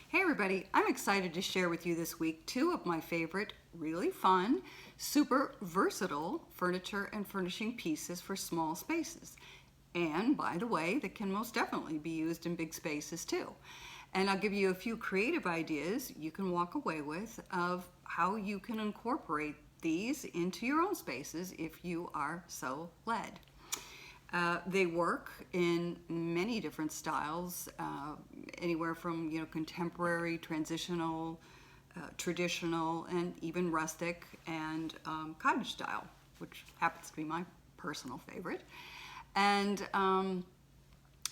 Hey everybody, I'm excited to share with you this week two of my favorite, really fun, super versatile furniture and furnishing pieces for small spaces. And by the way, that can most definitely be used in big spaces too. And I'll give you a few creative ideas you can walk away with of how you can incorporate these into your own spaces if you are so led. They work in many different styles, anywhere from contemporary, transitional, traditional, and even rustic and cottage style, which happens to be my personal favorite. And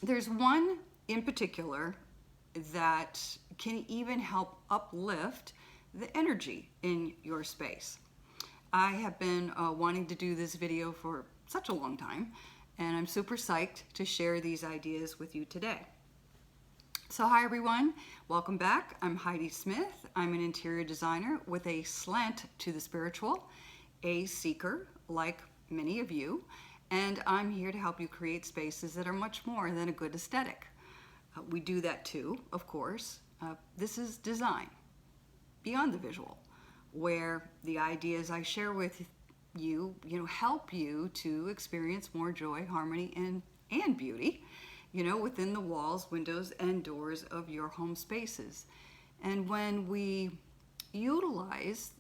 there's one in particular that can even help uplift the energy in your space. I have been wanting to do this video for such a long time, and I'm super psyched to share these ideas with you today. So hi everyone, welcome back. I'm Heidi Smith. I'm an interior designer with a slant to the spiritual, a seeker like many of you, and I'm here to help you create spaces that are much more than a good aesthetic. We do that too, of course. This is design, beyond the visual, where the ideas I share with you, help you to experience more joy, harmony, and beauty, within the walls, windows, and doors of your home spaces. And when we utilize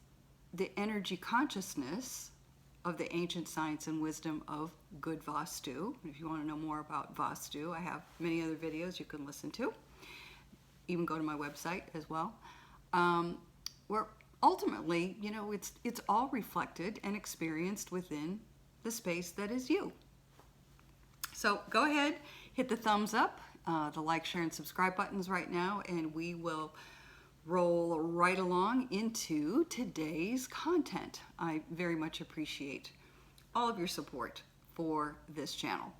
the energy consciousness of the ancient science and wisdom of good Vastu, if you want to know more about Vastu, I have many other videos you can listen to. Even go to my website as well. Where ultimately, it's all reflected and experienced within the space that is you. So go ahead, hit the thumbs up, the like, share, and subscribe buttons right now, and we will roll right along into today's content. I very much appreciate all of your support for this channel.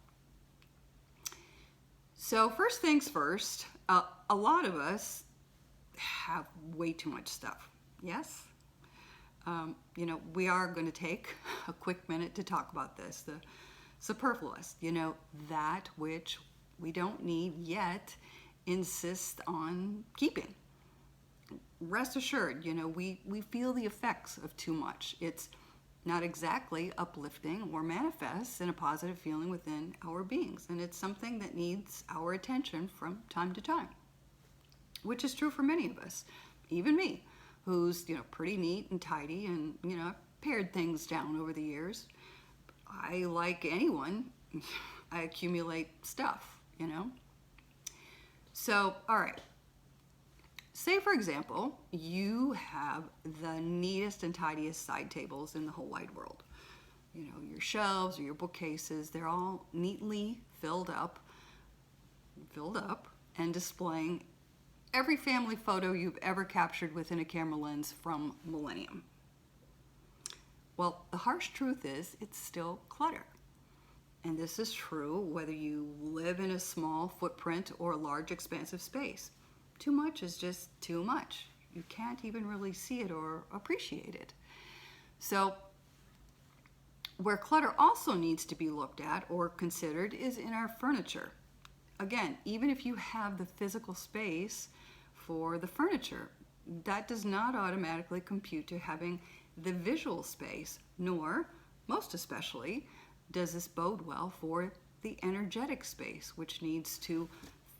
So first things first, a lot of us have way too much stuff. Yes? We are going to take a quick minute to talk about this, the superfluous, that which we don't need yet insist on keeping. Rest assured, we feel the effects of too much. It's not exactly uplifting or manifests in a positive feeling within our beings, and it's something that needs our attention from time to time, which is true for many of us, even me, who's pretty neat and tidy, and I've pared things down over the years. I, like anyone, I accumulate stuff, So, all right. Say, for example, you have the neatest and tidiest side tables in the whole wide world. Your shelves or your bookcases, they're all neatly filled up and displaying every family photo you've ever captured within a camera lens from millennium. Well, the harsh truth is it's still clutter. And this is true whether you live in a small footprint or a large expansive space. Too much is just too much. You can't even really see it or appreciate it. So where clutter also needs to be looked at or considered is in our furniture. Again, even if you have the physical space for the furniture, that does not automatically compute to having the visual space, nor, most especially, does this bode well for the energetic space, which needs to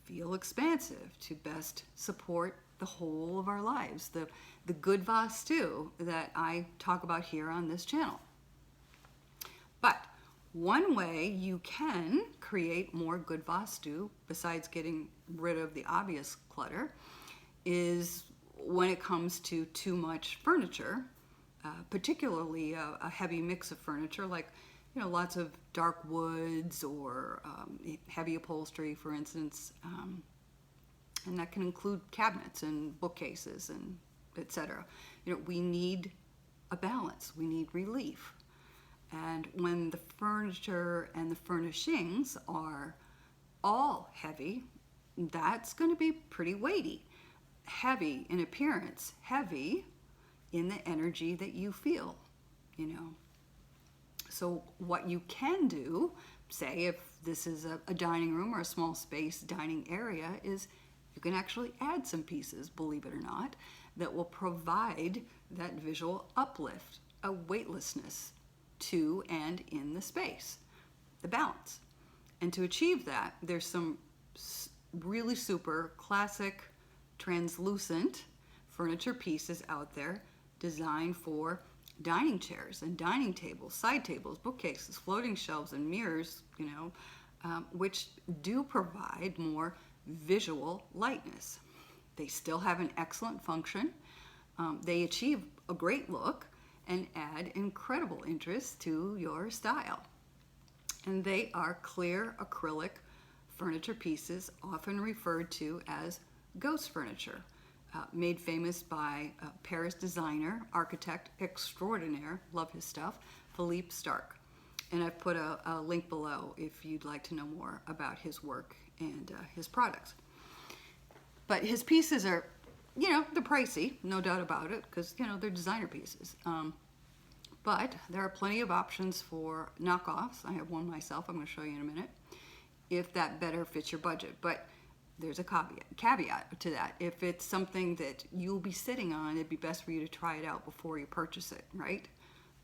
feel expansive to best support the whole of our lives, the good Vastu that I talk about here on this channel. But one way you can create more good Vastu, besides getting rid of the obvious clutter, is when it comes to too much furniture, particularly a heavy mix of furniture, like lots of dark woods or heavy upholstery, for instance, and that can include cabinets and bookcases and etc. We need a balance. We need relief. And when the furniture and the furnishings are all heavy, that's going to be pretty weighty. Heavy in appearance, heavy in the energy that you feel, So what you can do, say if this is a dining room or a small space dining area, is you can actually add some pieces, believe it or not, that will provide that visual uplift, a weightlessness to and in the space, the balance. And to achieve that, there's some really super classic translucent furniture pieces out there designed for dining chairs and dining tables, side tables, bookcases, floating shelves, and mirrors, which do provide more visual lightness. They still have an excellent function. They achieve a great look and add incredible interest to your style. And they are clear acrylic furniture pieces, often referred to as ghost furniture, made famous by Paris designer, architect extraordinaire, love his stuff, Philippe Starck. And I've put a link below if you'd like to know more about his work and his products. But his pieces are, they're pricey, no doubt about it, because, they're designer pieces. But there are plenty of options for knockoffs. I have one myself, I'm going to show you in a minute, if that better fits your budget. But there's a caveat to that. If it's something that you'll be sitting on, it'd be best for you to try it out before you purchase it, right?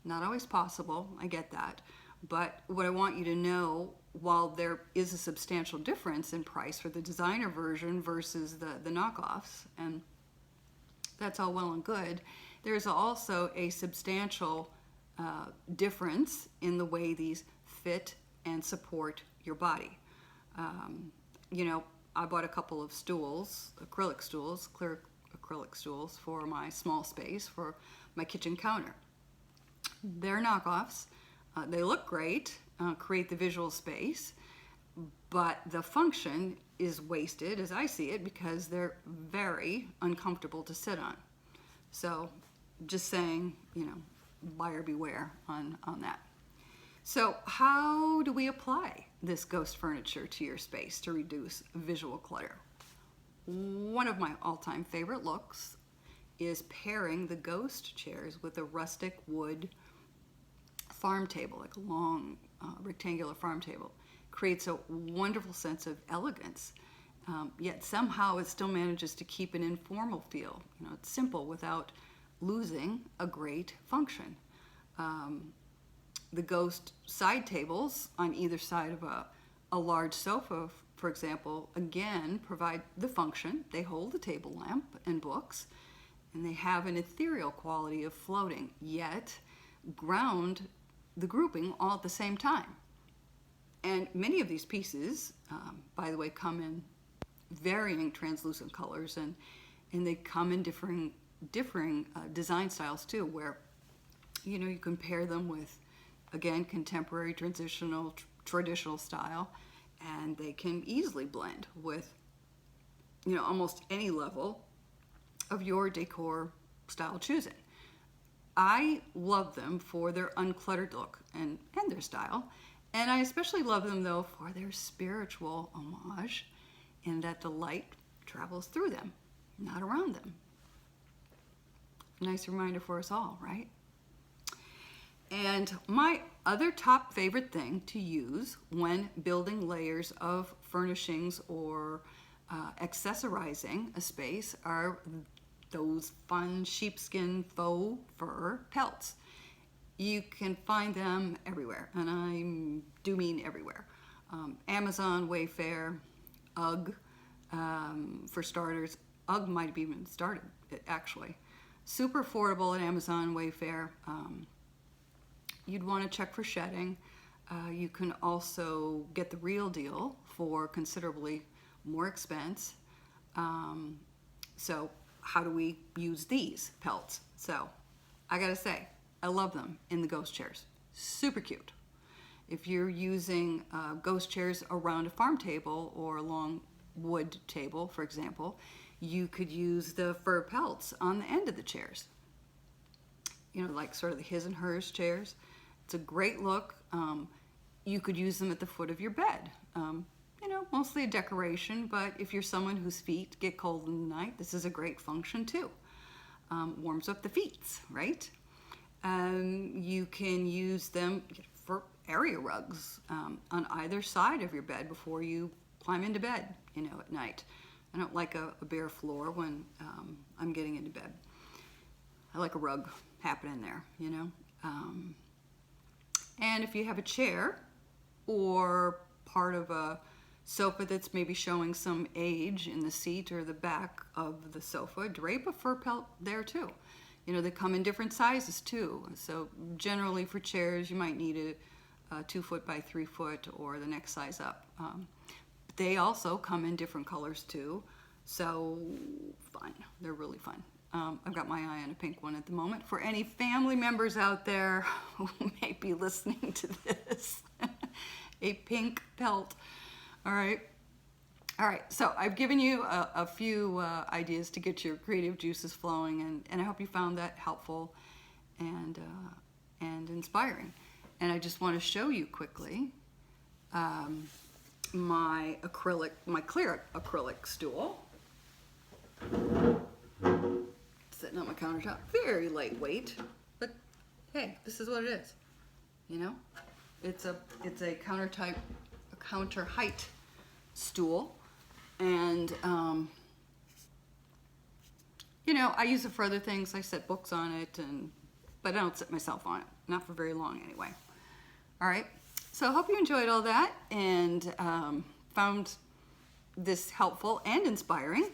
Not always possible, I get that. But what I want you to know, while there is a substantial difference in price for the designer version versus the knockoffs, and that's all well and good, there's also a substantial difference in the way these fit and support your body. I bought a couple of stools, clear acrylic stools for my small space for my kitchen counter. They're knockoffs. They look great, create the visual space, but the function is wasted, as I see it, because they're very uncomfortable to sit on. So just saying, buyer beware on that. So how do we apply this ghost furniture to your space to reduce visual clutter? One of my all-time favorite looks is pairing the ghost chairs with a rustic wood farm table, like a long rectangular farm table. Creates a wonderful sense of elegance, yet somehow it still manages to keep an informal feel. It's simple without losing a great function. The ghost side tables on either side of a large sofa, for example, again provide the function. They hold the table lamp and books, and they have an ethereal quality of floating, yet ground the grouping all at the same time. And many of these pieces, by the way, come in varying translucent colors, and they come in differing design styles too, where you can pair them with, again, contemporary, transitional, traditional style, and they can easily blend with almost any level of your decor style choosing. I love them for their uncluttered look and their style, and I especially love them though for their spiritual homage, in that the light travels through them, not around them. Nice reminder for us all, right? And my other top favorite thing to use when building layers of furnishings or accessorizing a space are those fun sheepskin faux fur pelts. You can find them everywhere, and I do mean everywhere. Amazon, Wayfair, UGG, for starters. UGG might have even started it, actually. Super affordable at Amazon, Wayfair. You'd want to check for shedding. You can also get the real deal for considerably more expense. So how do we use these pelts? So I gotta say, I love them in the ghost chairs. Super cute. If you're using ghost chairs around a farm table or a long wood table, for example, you could use the fur pelts on the end of the chairs. Like sort of the his and hers chairs. It's a great look. You could use them at the foot of your bed. Mostly a decoration, but if you're someone whose feet get cold in the night, this is a great function too. Warms up the feet, right? You can use them for area rugs on either side of your bed before you climb into bed, at night. I don't like a bare floor when I'm getting into bed. I like a rug happening there, you know. And if you have a chair or part of a sofa that's maybe showing some age in the seat or the back of the sofa, drape a fur pelt there too. You know, they come in different sizes too. So generally for chairs, you might need a 2 foot by 3 foot or the next size up. They also come in different colors too. So fun, they're really fun. I've got my eye on a pink one at the moment. For any family members out there who may be listening to this, a pink pelt. All right. All right, so I've given you a few ideas to get your creative juices flowing, and I hope you found that helpful and inspiring. And I just want to show you quickly my clear acrylic stool. Sitting on my countertop, very lightweight, but hey, this is what it is. You know, it's a counter height stool. And, you know, I use it for other things. I set books on it, but I don't sit myself on it. Not for very long anyway. All right. So I hope you enjoyed all that and found this helpful and inspiring.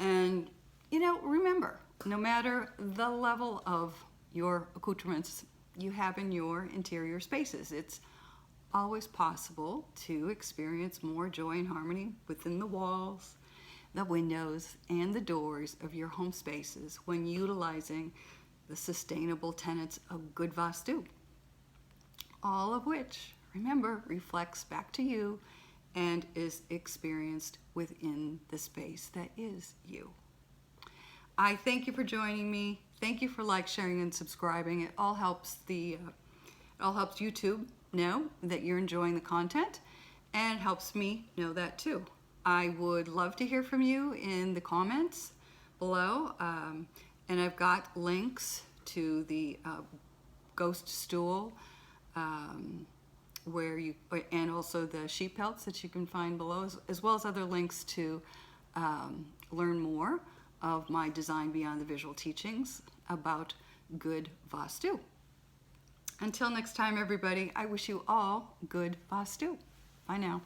And, you know, remember, no matter the level of your accoutrements you have in your interior spaces, it's always possible to experience more joy and harmony within the walls, the windows, and the doors of your home spaces when utilizing the sustainable tenets of good Vastu. All of which, remember, reflects back to you and is experienced within the space that is you. I thank you for joining me. Thank you for sharing, and subscribing. It all helps YouTube know that you're enjoying the content, and helps me know that too. I would love to hear from you in the comments below, and I've got links to the ghost stool, and also the sheep pelts that you can find below, as well as other links to learn more of my Design Beyond the Visual teachings about good Vastu. Until next time, everybody, I wish you all good Vastu. Bye now.